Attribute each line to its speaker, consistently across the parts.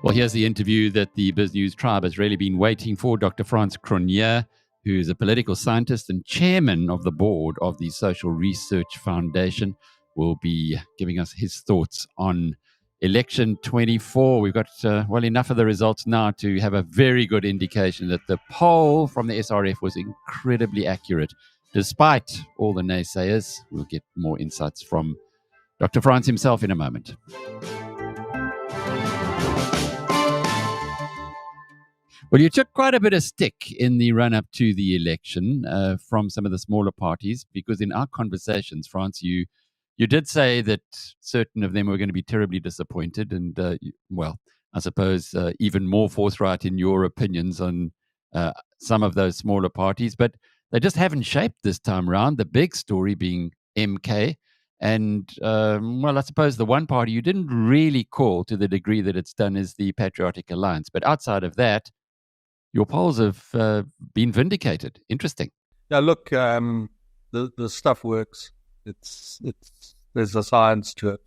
Speaker 1: Well, here's the interview that the Biz News tribe has really been waiting for. Dr. Frans Cronje, who is a political scientist and chairman of the board of the Social Research Foundation, will be giving us his thoughts on Election’24. We've got, enough of the results now to have a very good indication that the poll from the SRF was incredibly accurate, despite all the naysayers. We'll get more insights from Dr. Frans himself in a moment. Well, you took quite a bit of stick in the run-up to the election from some of the smaller parties, because in our conversations, Frans, you did say that certain of them were going to be terribly disappointed, and I suppose even more forthright in your opinions on some of those smaller parties, but they just haven't shaped this time around. The big story being MK, and I suppose the one party you didn't really call to the degree that it's done is the Patriotic Alliance. But outside of that, your polls have been vindicated. Interesting.
Speaker 2: Yeah, look, the stuff works. There's a science to it.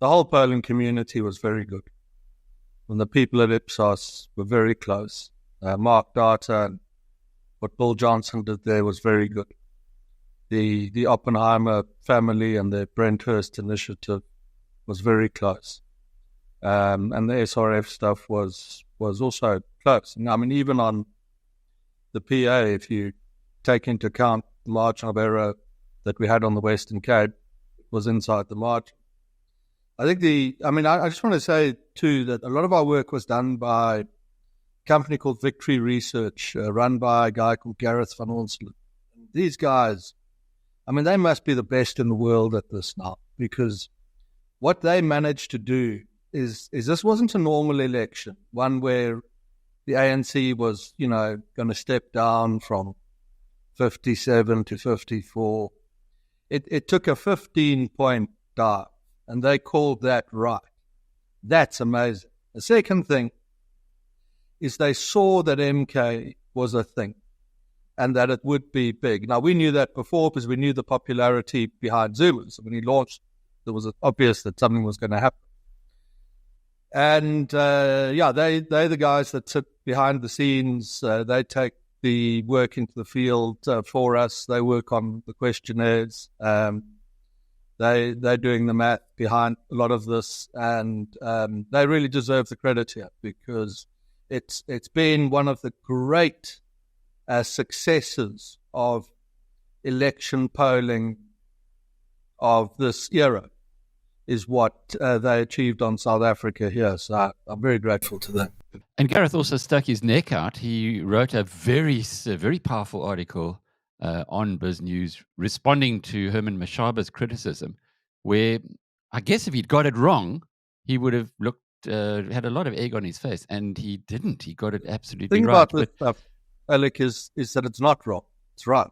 Speaker 2: The whole polling community was very good. And the people at Ipsos were very close. Mark data and what Bill Johnson did there was very good. The Oppenheimer family and the Brenthurst initiative was very close. And the SRF stuff was also close. And I mean, even on the PA, if you take into account the margin of error that we had on the Western Cape, it was inside the margin. I think I just want to say too that a lot of our work was done by a company called Victory Research, run by a guy called Gareth van Onselen. These guys, they must be the best in the world at this now, because what they managed to do is this wasn't a normal election, one where the ANC was, going to step down from 57 to 54. It took a 15-point dive, and they called that right. That's amazing. The second thing is they saw that MK was a thing and that it would be big. Now, we knew that before because we knew the popularity behind Zuma. So when he launched, it was obvious that something was going to happen. And, they're the guys that sit behind the scenes. They take the work into the field for us. They work on the questionnaires. They're doing the math behind a lot of this. And they really deserve the credit here, because it's been one of the great successes of election polling of this era, is what they achieved on South Africa here. So I'm very grateful to them.
Speaker 1: And Gareth also stuck his neck out. He wrote a very powerful article on Biz News responding to Herman Mashaba's criticism, where I guess if he'd got it wrong, he would have had a lot of egg on his face, and he didn't. He got it absolutely right.
Speaker 2: The thing about this stuff, Alec, is that it's not wrong. It's right.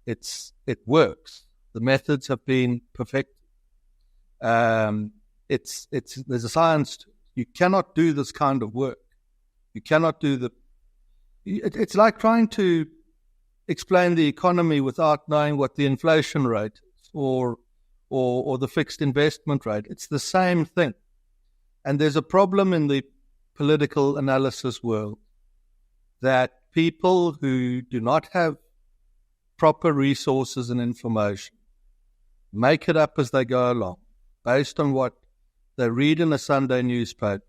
Speaker 2: It works. The methods have been perfected. There's a science to it. You cannot do this kind of work. You cannot do it's like trying to explain the economy without knowing what the inflation rate is or the fixed investment rate. It's the same thing. And there's a problem in the political analysis world that people who do not have proper resources and information make it up as they go along, based on what they read in a Sunday newspaper,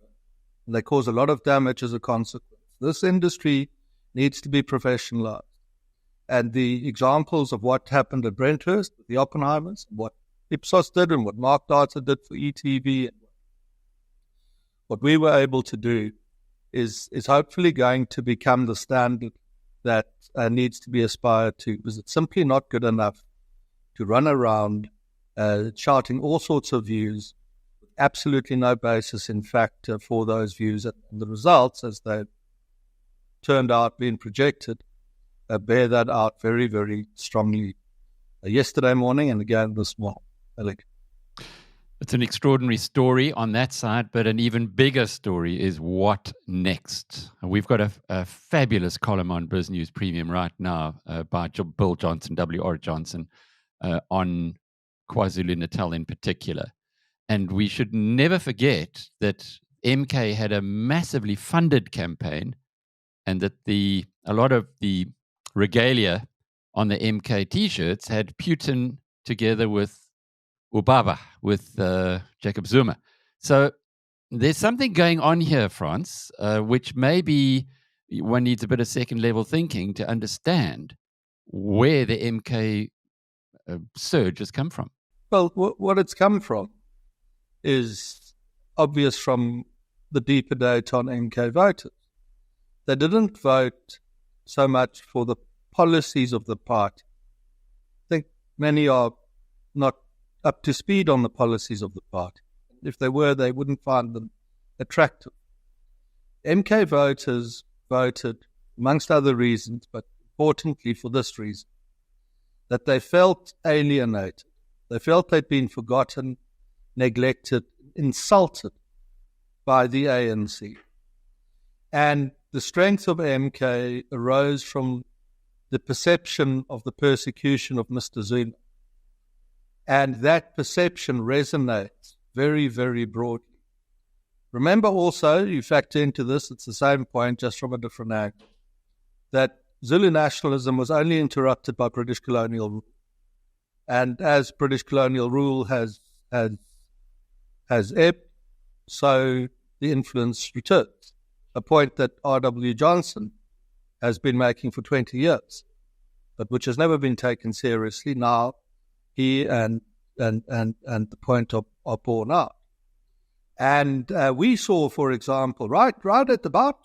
Speaker 2: and they cause a lot of damage as a consequence. This industry needs to be professionalized. And the examples of what happened at Brenthurst, the Oppenheimers, what Ipsos did and what Mark Data did for ETV, and what we were able to do is hopefully going to become the standard that needs to be aspired to, because it's simply not good enough to run around shouting all sorts of views with absolutely no basis in fact for those views. And the results, as they turned out being projected, bear that out very, very strongly yesterday morning and again this morning. Alec.
Speaker 1: It's an extraordinary story on that side, but an even bigger story is what next. We've got a fabulous column on Biz News Premium right now by Bill Johnson, W.R. Johnson, on KwaZulu-Natal in particular. And we should never forget that MK had a massively funded campaign, and that a lot of the regalia on the MK T-shirts had Putin together with Ubaba, with Jacob Zuma. So there's something going on here, Frans, which maybe one needs a bit of second-level thinking to understand where the MK surge has come from.
Speaker 2: Well, what it's come from is obvious from the deeper data on MK voters. They didn't vote so much for the policies of the party. I think many are not up to speed on the policies of the party. If they were, they wouldn't find them attractive. MK voters voted, amongst other reasons, but importantly for this reason, that they felt alienated. They felt they'd been forgotten, neglected, insulted by the ANC. And the strength of MK arose from the perception of the persecution of Mr. Zuma. And that perception resonates very, very broadly. Remember also, you factor into this, it's the same point, just from a different angle, that Zulu nationalism was only interrupted by British colonial rule. And as British colonial rule has ebbed, so the influence returns. A point that R.W. Johnson has been making for 20 years, but which has never been taken seriously. Now he and the point are borne out. And we saw, for example, right at about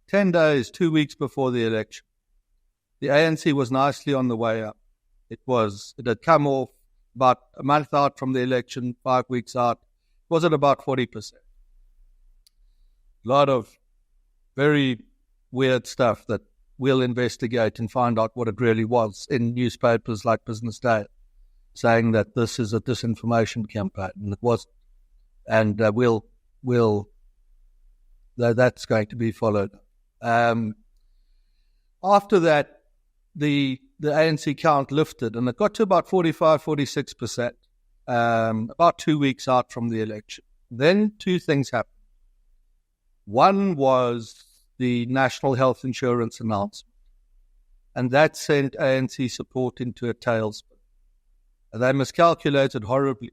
Speaker 2: 10 days, 2 weeks before the election, the ANC was nicely on the way up. It had come off about a month out from the election, 5 weeks out. It was at about 40%. A lot of very weird stuff that we'll investigate and find out what it really was in newspapers like Business Day, saying that this is a disinformation campaign, and it wasn't. And that's going to be followed. After that, the ANC count lifted, and it got to about 45, 46%, about 2 weeks out from the election. Then two things happened. One was the National Health Insurance announcement, and that sent ANC support into a tailspin. And they miscalculated horribly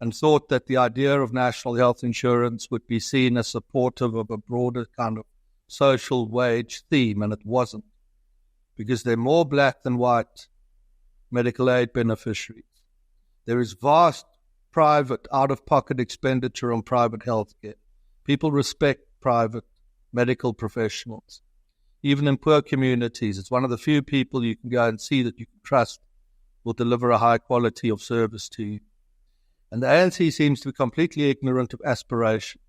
Speaker 2: and thought that the idea of national health insurance would be seen as supportive of a broader kind of social wage theme, and it wasn't, because there are more black than white medical aid beneficiaries. There is vast private out-of-pocket expenditure on private health care. People respect private medical professionals. Even in poor communities, it's one of the few people you can go and see that you can trust will deliver a high quality of service to you. And the ANC seems to be completely ignorant of aspiration.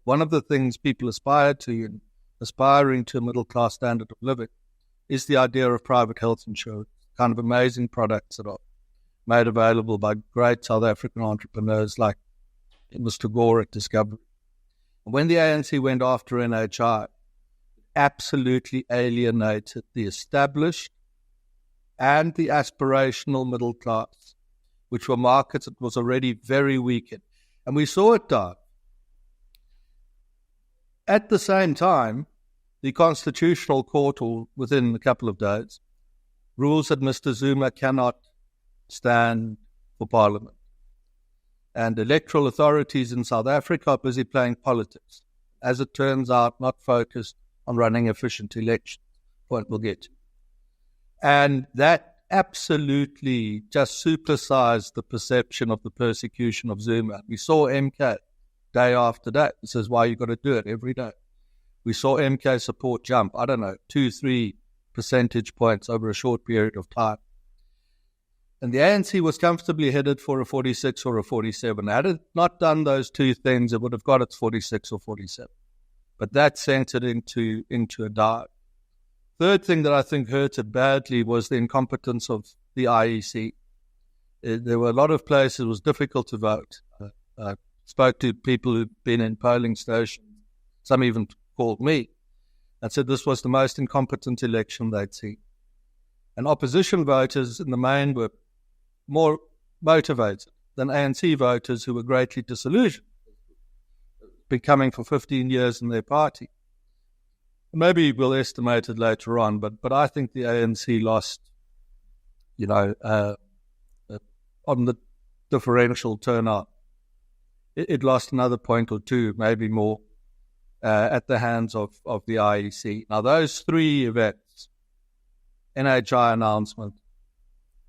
Speaker 2: One of the things people aspire to, in aspiring to a middle-class standard of living, is the idea of private health insurance, kind of amazing products that are made available by great South African entrepreneurs like Mr. Gore at Discovery. And when the ANC went after NHI, it absolutely alienated the established and the aspirational middle class, which were markets that was already very weak in. And we saw it die. At the same time, the Constitutional Court, or within a couple of days, rules that Mr. Zuma cannot stand for Parliament. And electoral authorities in South Africa are busy playing politics. As it turns out, not focused on running efficient elections, point we'll get to. And that absolutely just supersized the perception of the persecution of Zuma. We saw MK day after day. This is why you've got to do it every day. We saw MK support jump, 2-3 percentage points over a short period of time. And the ANC was comfortably headed for a 46 or a 47. Had it not done those two things, it would have got its 46 or 47. But that sent it into a dive. Third thing that I think hurt it badly was the incompetence of the IEC. There were a lot of places it was difficult to vote. I spoke to people who've been in polling stations. Some even called me and said this was the most incompetent election they'd seen. And opposition voters in the main were more motivated than ANC voters who were greatly disillusioned, been coming for 15 years in their party. Maybe we'll estimate it later on, but I think the ANC lost, on the differential turnout. It lost another point or two, maybe more, at the hands of the IEC. Now, those three events, NHI announcement,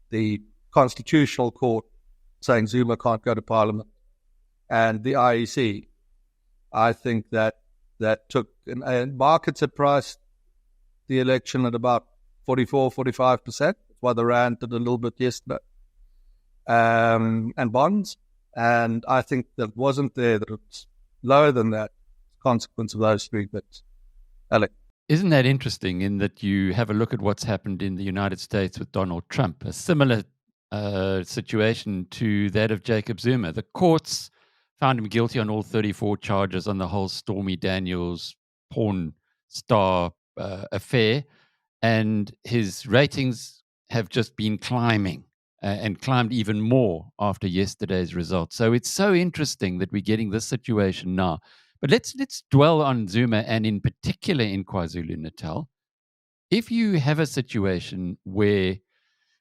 Speaker 2: the Constitutional Court saying Zuma can't go to Parliament, and the IEC, I think that took, and markets had priced the election at about 44-45%. That's why the rand did a little bit yesterday, and bonds. And I think that wasn't there, that it's lower than that, consequence of those three bits. Alec.
Speaker 1: Isn't that interesting in that you have a look at what's happened in the United States with Donald Trump, a similar situation to that of Jacob Zuma. The courts found him guilty on all 34 charges on the whole Stormy Daniels porn star affair, and his ratings have just been climbing and climbed even more after yesterday's results. So it's so interesting that we're getting this situation now. But let's dwell on Zuma, and in particular in KwaZulu-Natal. If you have a situation where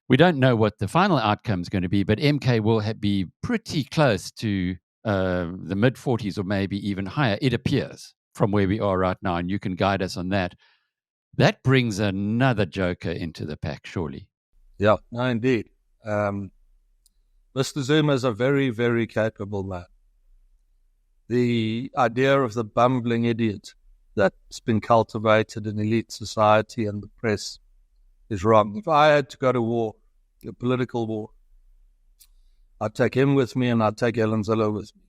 Speaker 1: we don't know what the final outcome is going to be, but MK will be pretty close to the mid-40s or maybe even higher, it appears, from where we are right now, and you can guide us on that. That brings another joker into the pack, surely.
Speaker 2: Yeah, no, indeed. Mr. Zuma is a very, very capable man. The idea of the bumbling idiot that's been cultivated in elite society and the press is wrong. If I had to go to war, a political war, I'd take him with me and I'd take Ellen Zille with me.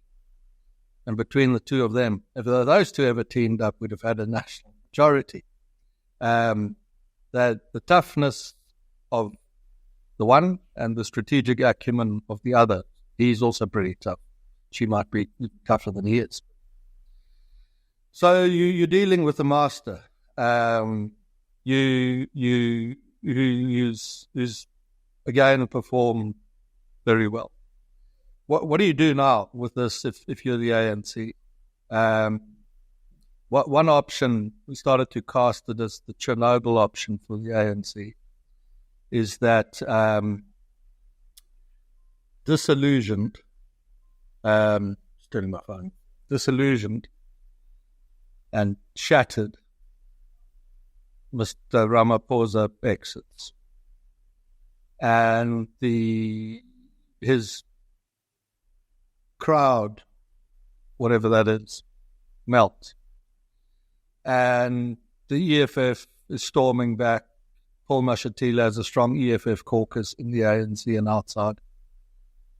Speaker 2: And between the two of them, if those two ever teamed up, we'd have had a national majority. That the toughness of the one and the strategic acumen of the other, he's also pretty tough. She might be tougher than he is. So you're dealing with a master. Who's again performed very well. What do you do now with this if you're the ANC? One option, we started to cast it as the Chernobyl option for the ANC, is that disillusioned, still in my phone, disillusioned and shattered Mr. Ramaphosa exits, and his crowd, whatever that is, melts, and the EFF is storming back. Paul Mashatile has a strong EFF caucus in the ANC and outside,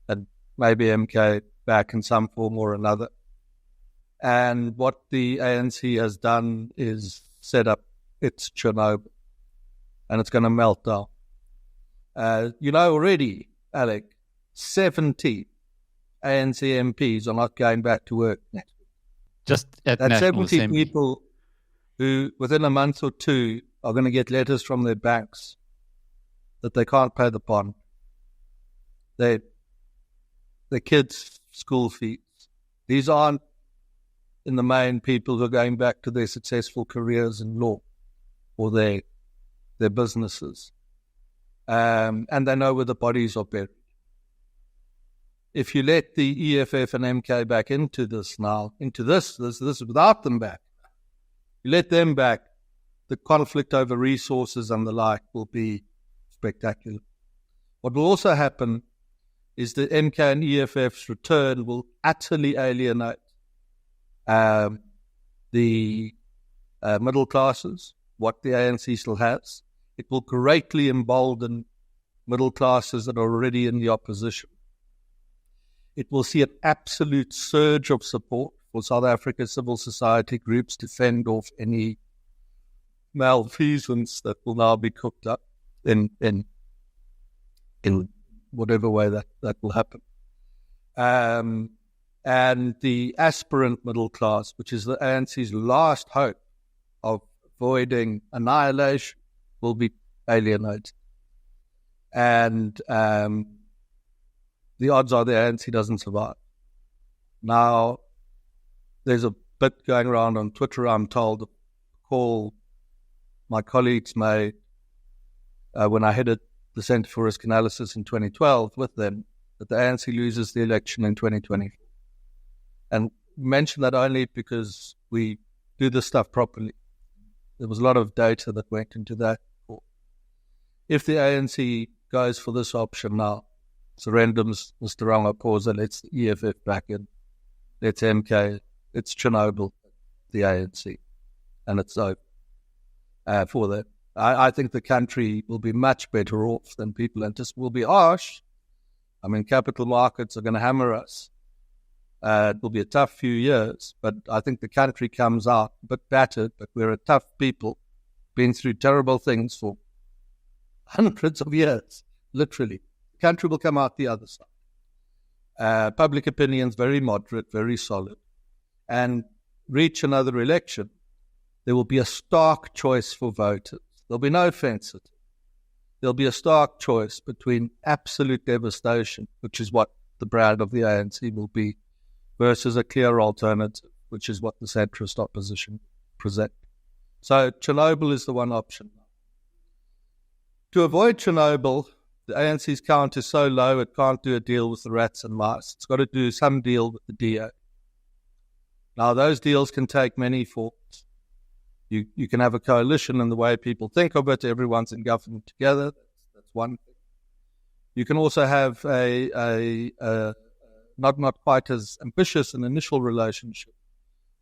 Speaker 2: and maybe MK back in some form or another. And what the ANC has done is set up its Chernobyl, and it's going to melt down. Already, Alec, 70 ANC MPs are not going back to work next week.
Speaker 1: Just at
Speaker 2: That's
Speaker 1: National
Speaker 2: 70
Speaker 1: Assembly.
Speaker 2: people who, within a month or two, are going to get letters from their banks that they can't pay the bond. Their kids' school fees. These aren't, in the main, people who are going back to their successful careers in law or their businesses. And they know where the bodies are buried. If you let the EFF and MK back into this now, this without them back, you let them back, the conflict over resources and the like will be spectacular. What will also happen is that MK and EFF's return will utterly alienate the middle classes, what the ANC still has. It will greatly embolden middle classes that are already in the opposition. It will see an absolute surge of support for South Africa's civil society groups to fend off any malfeasance that will now be cooked up in whatever way that will happen. And the aspirant middle class, which is the ANC's last hope of avoiding annihilation, will be alienated. And the odds are the ANC doesn't survive. Now, there's a bit going around on Twitter, I'm told, a call my colleagues made when I headed the Centre for Risk Analysis in 2012 with them, that the ANC loses the election in 2024. And mention that only because we do this stuff properly. There was a lot of data that went into that. If the ANC goes for this option now, surrenders Mr. Ramaphosa, lets the EFF back in, lets MK, it's Chernobyl, the ANC, and it's over for that. I think the country will be much better off than people anticipate. Will be harsh. I mean, capital markets are going to hammer us. It will be a tough few years, but I think the country comes out a bit battered, but we're a tough people, been through terrible things for hundreds of years, literally. The country will come out the other side. Public opinion's very moderate, very solid. And reach another election, there will be a stark choice for voters. There'll be no fences. There'll be a stark choice between absolute devastation, which is what the brand of the ANC will be, versus a clear alternative, which is what the centrist opposition present. So Chernobyl is the one option. To avoid Chernobyl, the ANC's count is so low it can't do a deal with the rats and mice. It's got to do some deal with the DA. Now, those deals can take many forms. You can have a coalition in the way people think of it. Everyone's in government together. That's one thing. You can also have a not quite as ambitious an initial relationship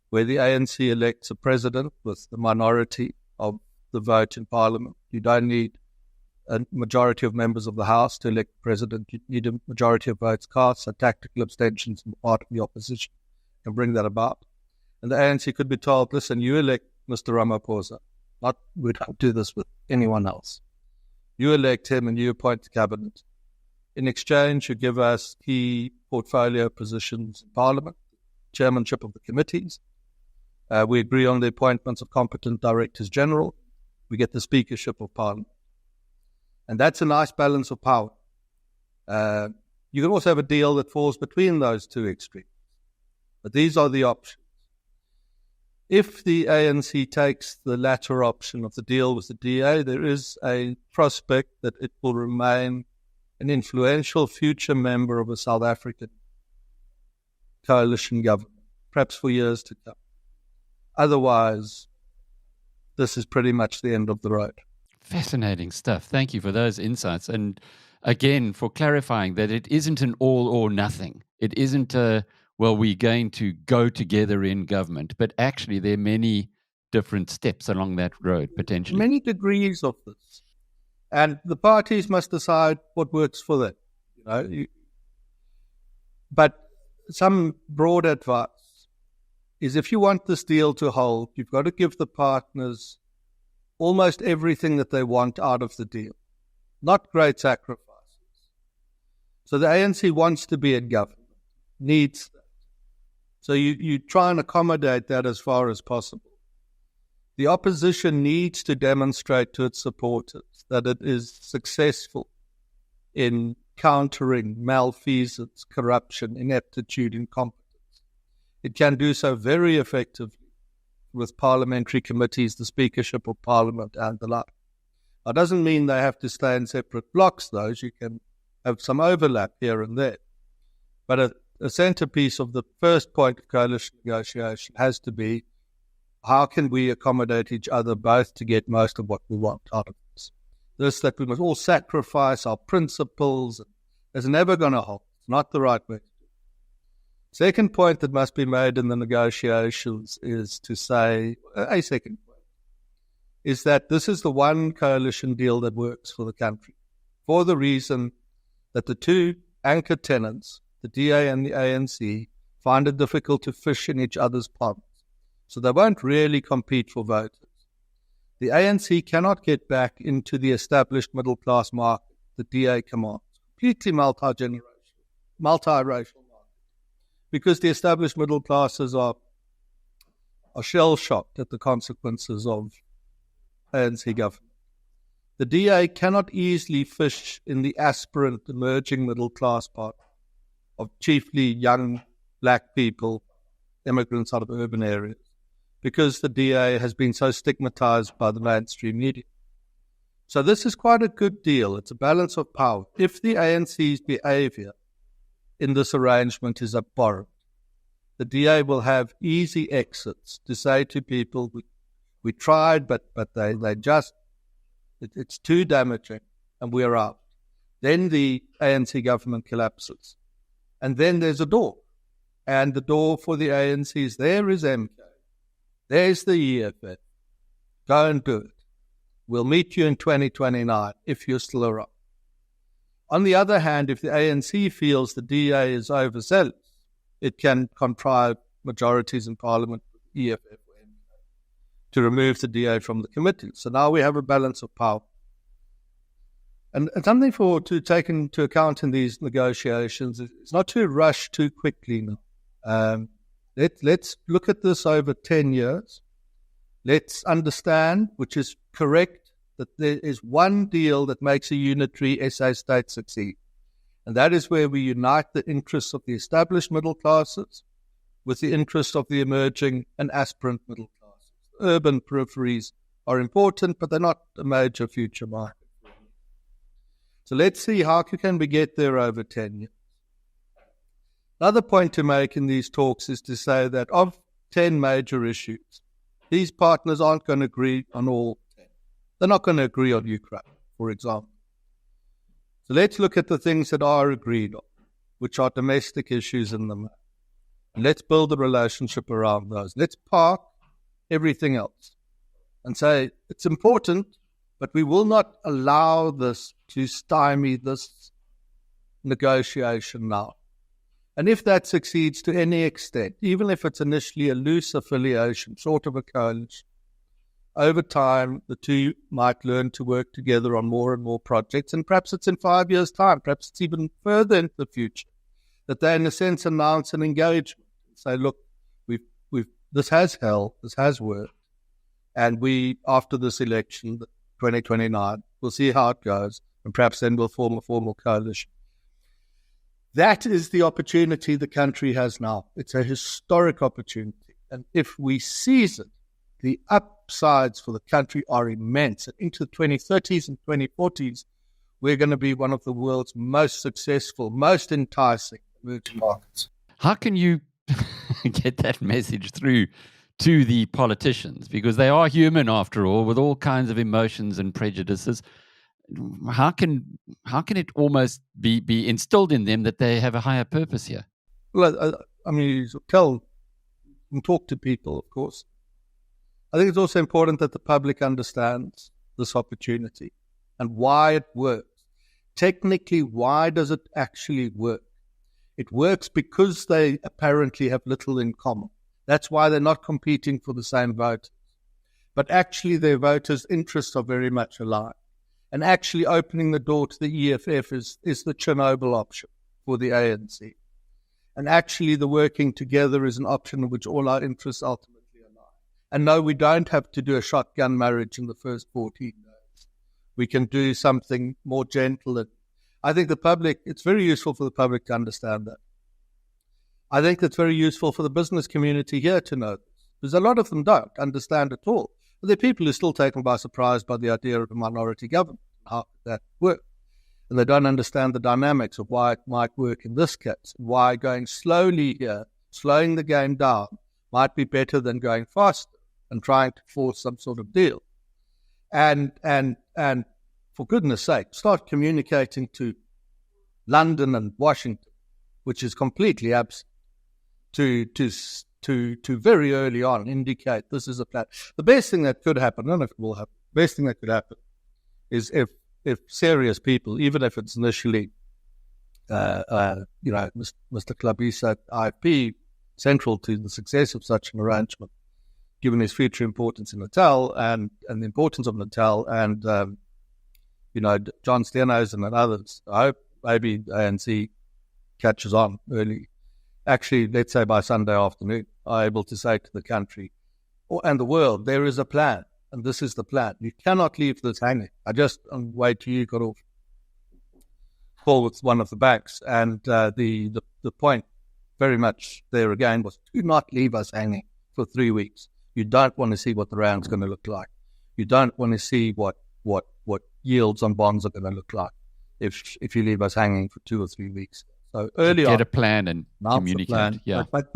Speaker 2: where the ANC elects a president with the minority of the vote in Parliament. You don't need a majority of members of the House to elect the president. You need a majority of votes cast, so tactical abstentions on the part of the opposition can bring that about. And the ANC could be told, listen, you elect Mr. Ramaphosa. We don't do this with anyone else. You elect him and you appoint the cabinet. In exchange, you give us key portfolio positions in Parliament, chairmanship of the committees. We agree on the appointments of competent directors general. We get the speakership of Parliament. And that's a nice balance of power. You can also have a deal that falls between those two extremes. But these are the options. If the ANC takes the latter option of the deal with the DA, there is a prospect that it will remain an influential future member of a South African coalition government, perhaps for years to come. Otherwise, this is pretty much the end of the road.
Speaker 1: Fascinating stuff. Thank you for those insights. And again, for clarifying that it isn't an all or nothing. It isn't we're going to go together in government, but actually there are many different steps along that road, potentially.
Speaker 2: Many degrees of this. And the parties must decide what works for them. But some broad advice is if you want this deal to hold, you've got to give the partners almost everything that they want out of the deal, not great sacrifices. So the ANC wants to be in government, needs that. So you try and accommodate that as far as possible. The opposition needs to demonstrate to its supporters that it is successful in countering malfeasance, corruption, ineptitude, incompetence. It can do so very effectively with parliamentary committees, the Speakership of Parliament, and the like. That doesn't mean they have to stay in separate blocks, though. You can have some overlap here and there. But a centerpiece of the first point of coalition negotiation has to be, how can we accommodate each other both to get most of what we want out of this? This that we must all sacrifice our principles is never going to hold. It's not the right way to do it. Second point that must be made in the negotiations is to say, a second point, is that this is the one coalition deal that works for the country, for the reason that the two anchor tenants, the DA and the ANC, find it difficult to fish in each other's ponds. So they won't really compete for voters. The ANC cannot get back into the established middle-class market the DA commands, completely multi-racial market, because the established middle classes are shell-shocked at the consequences of ANC government. The DA cannot easily fish in the aspirant emerging middle-class part. of chiefly young black people, immigrants out of urban areas, because the DA has been so stigmatized by the mainstream media. So this is quite a good deal. It's a balance of power. If the ANC's behavior in this arrangement is abhorrent, the DA will have easy exits to say to people, we tried, but they just, it's too damaging, and we're out. Then the ANC government collapses. And then there's a door. And the door for the ANCs, there is MK. There's the EFF. Go and do it. We'll meet you in 2029 if you're still around. On the other hand, if the ANC feels the DA is overzealous, it can contrive majorities in Parliament with EFF to remove the DA from the committee. So now we have a balance of power. And something to take into account in these negotiations is not to rush too quickly now. Let's look at this over 10 years. Let's understand, which is correct, that there is one deal that makes a unitary SA state succeed. And that is where we unite the interests of the established middle classes with the interests of the emerging and aspirant middle classes. Urban peripheries are important, but they're not a major future market. So let's see how can we get there over 10 years. Another point to make in these talks is to say that of 10 major issues, these partners aren't going to agree on all 10. They're not going to agree on Ukraine, for example. So let's look at the things that are agreed on, which are domestic issues in the matter. And let's build a relationship around those. Let's park everything else and say it's important, but we will not allow this to stymie this negotiation now. And if that succeeds to any extent, even if it's initially a loose affiliation, sort of a coalition, over time, the two might learn to work together on more and more projects, and perhaps it's in 5 years' time, perhaps it's even further into the future, that they, in a sense, announce an engagement. Say, look, this has held, this has worked, and we, after this election, 2029, we'll see how it goes, and perhaps then we'll form a formal coalition. That is the opportunity the country has now. It's a historic opportunity. And if we seize it, the upsides for the country are immense. And into the 2030s and 2040s, we're going to be one of the world's most successful, most enticing emerging markets.
Speaker 1: How can you get that message through to the politicians? Because they are human, after all, with all kinds of emotions and prejudices. How can it almost be instilled in them that they have a higher purpose here?
Speaker 2: Well, I mean, you tell and talk to people, of course. I think it's also important that the public understands this opportunity and why it works. Technically, why does it actually work? It works because they apparently have little in common. That's why they're not competing for the same voters. But actually, their voters' interests are very much aligned. And actually opening the door to the EFF is the Chernobyl option for the ANC. And actually the working together is an option in which all our interests ultimately align. And no, we don't have to do a shotgun marriage in the first 14 days. We can do something more gentle. And I think it's very useful for the public to understand that. I think it's very useful for the business community here to know this, because a lot of them don't understand at all. But there are people who are still taken by surprise by the idea of a minority government, how that works. And they don't understand the dynamics of why it might work in this case, why going slowly here, slowing the game down, might be better than going faster and trying to force some sort of deal. And for goodness sake, start communicating to London and Washington, which is completely absent, to very early on indicate this is a plan. The best thing that could happen, I don't know if it will happen, the best thing that could happen is if serious people, even if it's initially, Mr. Klabisa at IFP, central to the success of such an arrangement, given his future importance in Natal and the importance of Natal and, John Steenhuisen and others, I hope maybe ANC catches on early. Actually, let's say by Sunday afternoon, are able to say to the country and the world, there is a plan, and this is the plan. You cannot leave this hanging. I just, on the way to you, got off call with one of the banks, and the point very much there again was, do not leave us hanging for 3 weeks. You don't want to see what the rand's going to look like. You don't want to see what yields on bonds are going to look like if you leave us hanging for 2 or 3 weeks. So early on,
Speaker 1: get a plan and communicate.
Speaker 2: Plan,
Speaker 1: yeah,
Speaker 2: but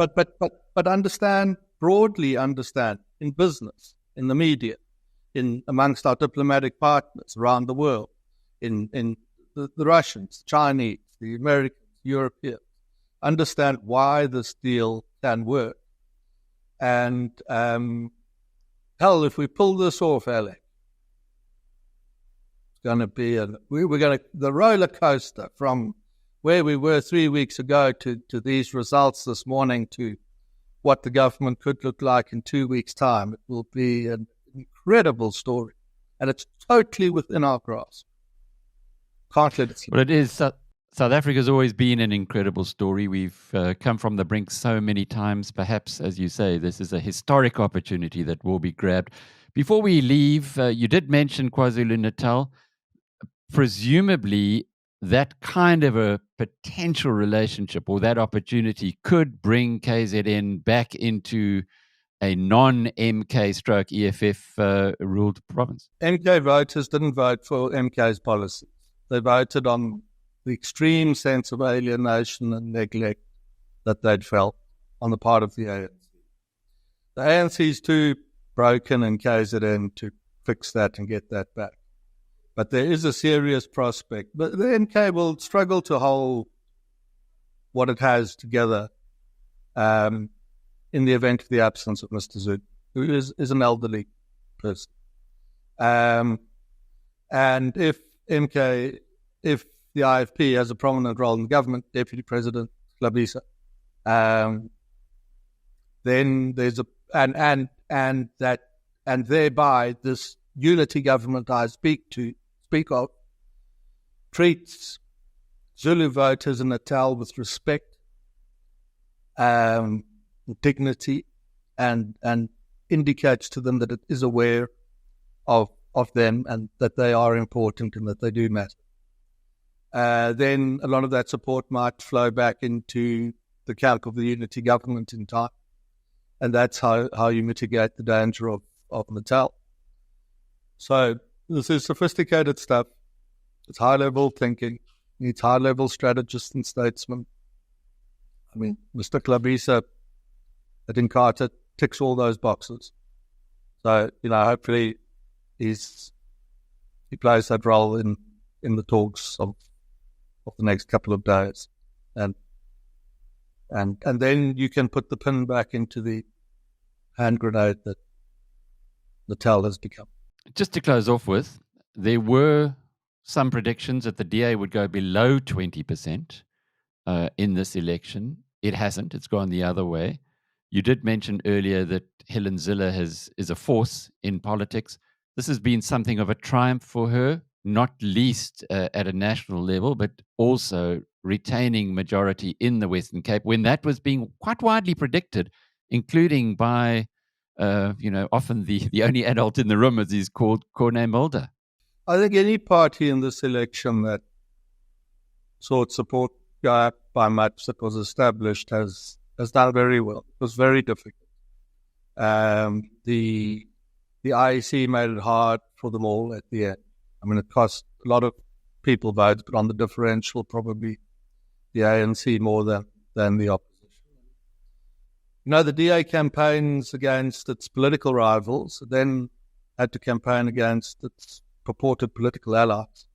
Speaker 2: broadly understand in business, in the media, in amongst our diplomatic partners around the world, in the Russians, Chinese, the Americans, Europeans, understand why this deal can work. And hell, if we pull this off, Alec, it's going to be the roller coaster from where we were 3 weeks ago to these results this morning to what the government could look like in 2 weeks' time. It will be an incredible story, and it's totally within our grasp. Can't let it slip.
Speaker 1: Well, it is. South Africa's always been an incredible story. We've come from the brink so many times. Perhaps, as you say, this is a historic opportunity that will be grabbed. Before we leave, you did mention KwaZulu-Natal. Presumably, that kind of a potential relationship or that opportunity could bring KZN back into a non-MK stroke EFF ruled province.
Speaker 2: MK voters didn't vote for MK's policy. They voted on the extreme sense of alienation and neglect that they'd felt on the part of the ANC. The ANC's too broken in KZN to fix that and get that back. But there is a serious prospect. But the MK will struggle to hold what it has together in the event of the absence of Mr. Zulu, who is an elderly person. And if the IFP has a prominent role in the government, Deputy President Labisa, then there's and thereby this unity government I speak of treats Zulu voters in Natal with respect, dignity, and indicates to them that it is aware of them and that they are important and that they do matter. Then a lot of that support might flow back into the calc of the unity government in time. And that's how you mitigate the danger of Natal. So this is sophisticated stuff. It's high-level thinking. Needs high-level strategists and statesmen. I mean, Mr. Labisa at Inkatha ticks all those boxes. So, hopefully he plays that role in the talks of the next couple of days. And then you can put the pin back into the hand grenade that Natal has become.
Speaker 1: Just to close off with, there were some predictions that the DA would go below 20% in this election. It hasn't. It's gone the other way. You did mention earlier that Helen Zille is a force in politics. This has been something of a triumph for her, not least at a national level, but also retaining majority in the Western Cape when that was being quite widely predicted, including by, often the only adult in the room, as he's called, Corné Mulder.
Speaker 2: I think any party in this election that sought support by much that was established has done very well. It was very difficult. The IEC made it hard for them all at the end. I mean, it cost a lot of people votes, but on the differential, probably the ANC more than the opposition. The DA campaigns against its political rivals, then had to campaign against its purported political allies,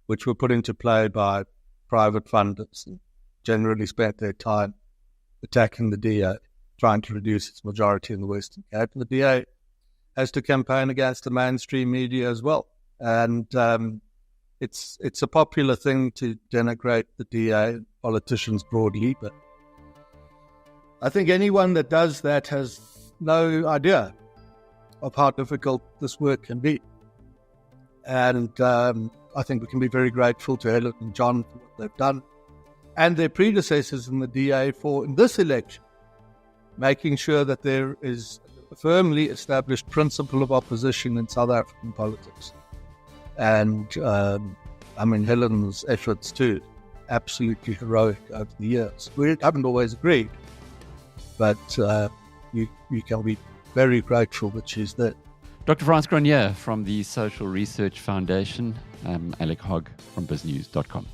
Speaker 2: which were put into play by private funders and generally spent their time attacking the DA, trying to reduce its majority in the Western Cape. And the DA has to campaign against the mainstream media as well. And it's a popular thing to denigrate the DA, politicians broadly, but I think anyone that does that has no idea of how difficult this work can be. And I think we can be very grateful to Helen and John for what they've done, and their predecessors in the DA for, in this election, making sure that there is a firmly established principle of opposition in South African politics. And Helen's efforts too absolutely heroic over the years. We haven't always agreed, but you can be very grateful that she's there.
Speaker 1: Dr. Frans Cronje from the Social Research Foundation, Alec Hogg from biznews.com.